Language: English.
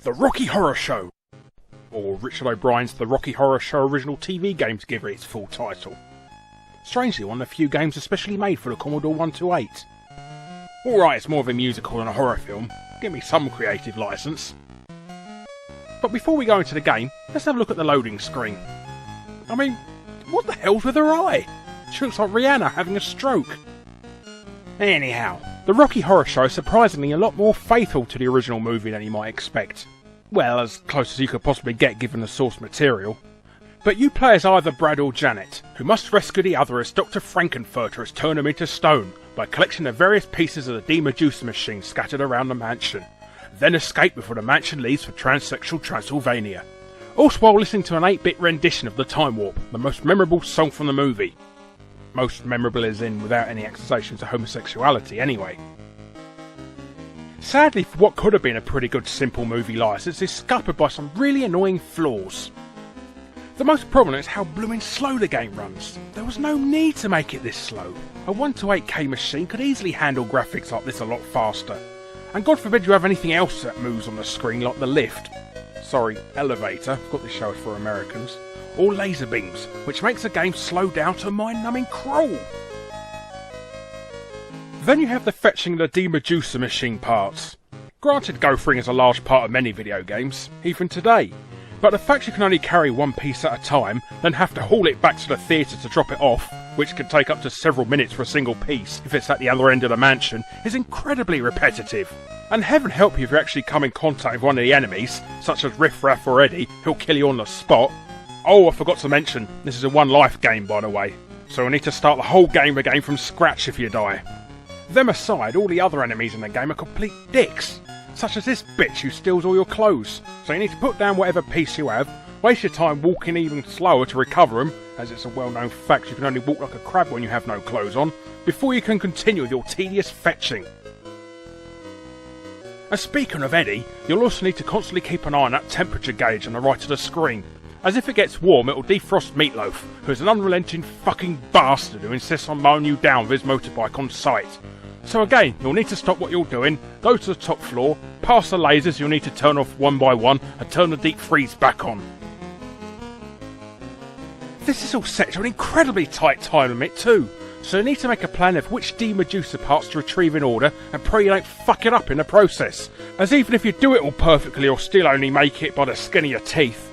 The Rocky Horror Show, or Richard O'Brien's The Rocky Horror Show original TV game to give it its full title. Strangely one of the few games especially made for the Commodore 128. Alright, it's more of a musical than a horror film, give me some creative licence. But before we go into the game, let's have a look at the loading screen. I mean, what the hell's with her eye? She looks like Rihanna having a stroke. Anyhow, the Rocky Horror Show is surprisingly a lot more faithful to the original movie than you might expect. Well, as close as you could possibly get given the source material. But you play as either Brad or Janet, who must rescue the other as Dr. Frankenfurter has turned him into stone by collecting the various pieces of the demeducer machine scattered around the mansion, then escape before the mansion leaves for transsexual Transylvania. Also while listening to an 8-bit rendition of The Time Warp, the most memorable song from the movie. Most memorable as in without any accusation to homosexuality anyway. Sadly, for what could have been a pretty good simple movie licence, is scuppered by some really annoying flaws. The most prominent is how blooming slow the game runs. There was no need to make it this slow. A 128K machine could easily handle graphics like this a lot faster. And God forbid you have anything else that moves on the screen like the lift. Sorry, elevator, forgot this show is for Americans. Or laser beams, which makes the game slow down to a mind-numbing crawl. Then you have the fetching of the demeducer machine parts. Granted, gophering is a large part of many video games, even today, but the fact you can only carry one piece at a time, then have to haul it back to the theatre to drop it off, which could take up to several minutes for a single piece if it's at the other end of the mansion, is incredibly repetitive. And heaven help you if you actually come in contact with one of the enemies, such as Riff Raff or Eddie, who'll kill you on the spot. Oh, I forgot to mention, this is a one-life game by the way, so you'll need to start the whole game again from scratch if you die. Them aside, all the other enemies in the game are complete dicks, such as this bitch who steals all your clothes, so you need to put down whatever piece you have, waste your time walking even slower to recover them, as it's a well-known fact you can only walk like a crab when you have no clothes on, before you can continue with your tedious fetching. And speaking of Eddie, you'll also need to constantly keep an eye on that temperature gauge on the right of the screen, as if it gets warm it'll defrost Meatloaf, who is an unrelenting fucking bastard who insists on mowing you down with his motorbike on sight. So again, you'll need to stop what you're doing, go to the top floor, pass the lasers you'll need to turn off one by one, and turn the deep freeze back on. This is all set to an incredibly tight time limit too, so you need to make a plan of which demeducer parts to retrieve in order and pray you don't fuck it up in the process, as even if you do it all perfectly you'll still only make it by the skin of your teeth.